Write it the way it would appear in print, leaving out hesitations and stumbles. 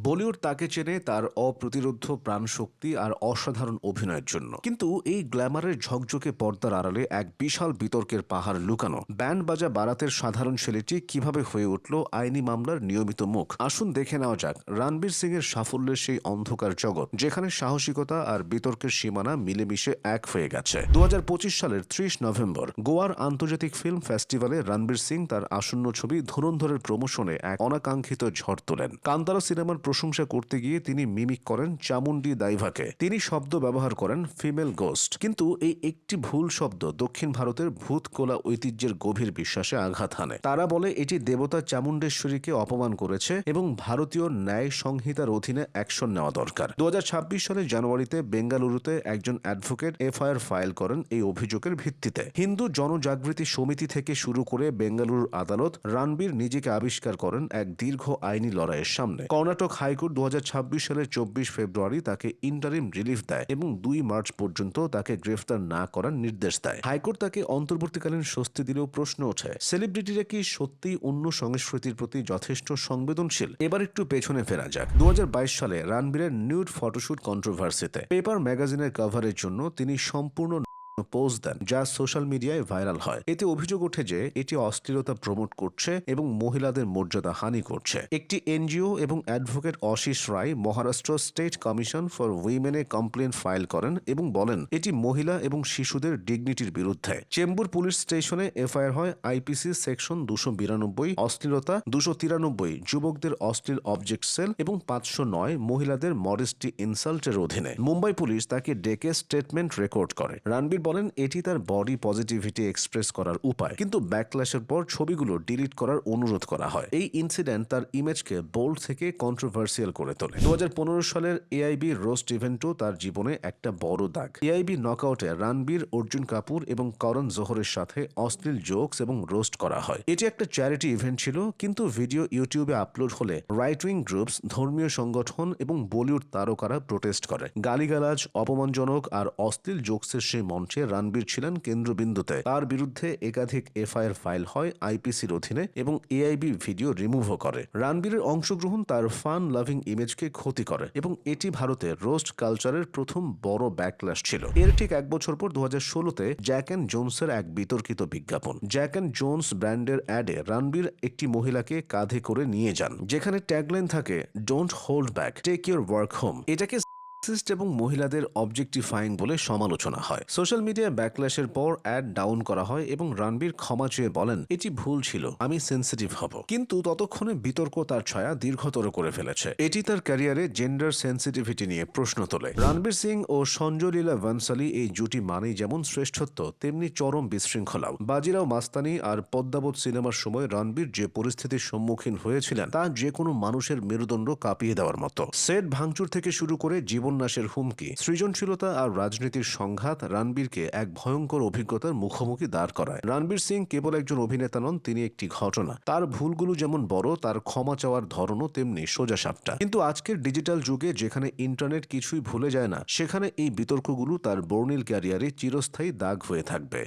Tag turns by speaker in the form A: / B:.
A: বলিউড তাকে চেনে তার অপ্রতিরোধ্য প্রাণশক্তি আর অসাধারণ অভিনয়ের জন্য, কিন্তু এই গ্ল্যামারের ঝকঝকে পর্দার আড়ালে এক বিশাল বিতর্কের পাহাড় লুকানো। ব্যান্ড বাজা বারাতের সাধারণ ছেলেটি কিভাবে হয়ে উঠল আইনি মামলার নিয়মিত মুখ। আসুন দেখে নেওয়া যাক রণবীর সিং এর সাফল্যের সেই অন্ধকার জগৎ, যেখানে সাহসিকতা আর বিতর্কের সীমানা মিলেমিশে এক হয়ে গেছে। 2025 সালের 30 নভেম্বর গোয়ার আন্তর্জাতিক ফিল্ম ফেস্টিভ্যালে রণবীর সিং তার আসন্ন ছবি ধুরন্ধরের প্রমোশনে এক অনাকাঙ্ক্ষিত ঝড় তোলেন। কান্তারা সিনেমার প্রশংসা করতে গিয়ে তিনি মিমিক করেন চামুন্ডি দাইভাকে। তিনি শব্দ ব্যবহার করেন ফিমেল গোস্ট, কিন্তু এই একটি ভুল শব্দ দক্ষিণ ভারতের ভূতকোলা ঐতিহ্যের গভীর বিশ্বাসে আঘাত হানে। তারা বলে এটি দেবতা চামুণ্ডেশ্বরীকে অপমান করেছে এবং ভারতীয় ন্যায় সংহিতার অধীনে অ্যাকশন নেওয়া দরকার। 2026 সালের জানুয়ারিতে বেঙ্গালুরুতে একজন অ্যাডভোকেট এফআইআর ফাইল করেন এই অভিযোগের ভিত্তিতে। হিন্দু জনজাগৃতি সমিতি থেকে শুরু করে বেঙ্গালুরুর আদালত রণবীর নিজেকে আবিষ্কার করেন এক দীর্ঘ আইনি লড়াইয়ের সামনে। কর্ণাটক হাইকোর্ট 2026 সালের 24 ফেব্রুয়ারি তাকে ইন্টারিম রিলিফ দেয় এবং 2 মার্চ পর্যন্ত তাকে গ্রেফতার না করার নির্দেশ দেয়। হাইকোর্ট তাকে অন্তর্বর্তীকালীন স্বস্তি দিলেও প্রশ্ন ওঠে, সেলিব্রিটিরা কি সত্যিই অন্য সংস্কৃতির প্রতি যথেষ্ট সংবেদনশীল? এবার একটু পেছনে ফেরা যাক। 2022 সালে রণবীরের নিউড ফটোশুট কন্ট্রোভার্সিতে পেপার ম্যাগাজিনের কভারের জন্য তিনি সম্পূর্ণ পোস্ট দেন, যা সোশ্যাল মিডিয়ায় ভাইরাল হয়। এতে অভিযোগ ওঠে যে এটি অশ্লীলতা প্রমোট করছে এবং মহিলাদের মর্যাদা হানি করছে। একটি এনজিও এবং advocate Ashish Roy Maharashtra state commission for উইমেনে কমপ্লেন ফাইল করেন এবং বলেন এটি মহিলা এবং শিশুদের ডিগনিটির বিরুদ্ধে। চেম্বুর পুলিশ স্টেশনে এফআইআর হয় আইপিসি সেকশন 292 অশ্লীলতা, 293 যুবকদের অশ্লীল অবজেক্ট সেল এবং 509 মহিলাদের মডেস্টি ইনসাল্টের অধীনে। মুম্বাই পুলিশ তাকে ডেকে স্টেটমেন্ট রেকর্ড করে। রণবীর বলেন এটি তার বডি পজিটিভিটি এক্সপ্রেস করার উপায়, কিন্তু ব্যাকল্যাশের পর ছবিগুলো ডিলিট করার অনুরোধ করা হয়। এই ইনসিডেন্ট তার ইমেজকে বোল্ড থেকে কন্ট্রোভার্সিয়াল করে তোলে। 2015 সালের এআইবি রোস্ট ইভেন্টও তার জীবনে একটা বড় দাগ। এআইবি নকআউটে রণবীর, অর্জুন কাপুর এবং করণ জোহরের সাথে অশ্লীল জোকস এবং রোস্ট করা হয়। এটি একটা চ্যারিটি ইভেন্ট ছিল, কিন্তু ভিডিও ইউটিউবে আপলোড হলে রাইট উইং গ্রুপস, ধর্মীয় সংগঠন এবং বলিউড তারকারা প্রোটেস্ট করে। গালিগালাজ, অপমানজনক আর অশ্লীল জোকসের সেই মঞ্চে রণবীর ছিলেন কেন্দ্রবিন্দুতে। তার বিরুদ্ধে একাধিক এফআইআর ফাইল হয় আইপিসির অধীনে এবং এআইবি ভিডিও রিমুভও করে। রণবীরের অংশগ্রহণ তার ফান লাভিং ইমেজকে ক্ষতি করে এবং এটি ভারতের রোস্ট কালচারের প্রথম বড় ব্যাকল্যাশ ছিল। এর ঠিক এক বছর পর 2016-তে জ্যাক অ্যান্ড জোনসের এক বিতর্কিত বিজ্ঞাপন। জ্যাক অ্যান্ড জোনস ব্র্যান্ডের অ্যাডে রণবীর একটি মহিলাকে কাঁধে করে নিয়ে যান, যেখানে ট্যাগলাইন থাকে don't hold back, take your work home. এটাকে সেক্সিস্ট এবং মহিলাদের অবজেক্টিফাইং বলে সমালোচনা হয়। সোশ্যাল মিডিয়ায় ব্যাকল্যাশের পর অ্যাড ডাউন করা হয় এবং রণবীর ক্ষমা চেয়ে বলেন এটি ভুল ছিল, আমি সেন্সিটিভ হব। কিন্তু ততক্ষণে বিতর্ক তার ছায়া দীর্ঘতর করে ফেলেছে। এটি তার ক্যারিয়ারে জেন্ডার সেন্সিটিভিটি নিয়ে প্রশ্ন তোলে। রণবীর সিং ও সঞ্জয় লীলা ভানসালী এই জুটি মানেই যেমন শ্রেষ্ঠত্ব, তেমনি চরম বিশৃঙ্খলাও। বাজিরাও মাস্তানি আর পদ্মাবত সিনেমার সময় রণবীর যে পরিস্থিতির সম্মুখীন হয়েছিলেন তা যে কোনো মানুষের মেরুদণ্ড কাঁপিয়ে দেওয়ার মতো। সেট ভাঙচুর থেকে শুরু করে জীবননাশের হুমকি, সৃজনশীলতা আর রাজনীতির সংঘাত রণবীরকে এক ভয়ঙ্কর অভিজ্ঞতার মুখোমুখি দাঁড় করায়। রণবীর সিং কেবল একজন অভিনেতা নন, তিনি একটি ঘটনা। তার ভুলগুলো যেমন বড়, তার ক্ষমা চাওয়ার ধরনও তেমনি সোজাসাপটা। কিন্তু আজকের ডিজিটাল যুগে, যেখানে ইন্টারনেট কিছুই ভুলে যায় না, সেখানে এই বিতর্কগুলো তার বর্ণিল ক্যারিয়ারে চিরস্থায়ী দাগ হয়ে থাকবে।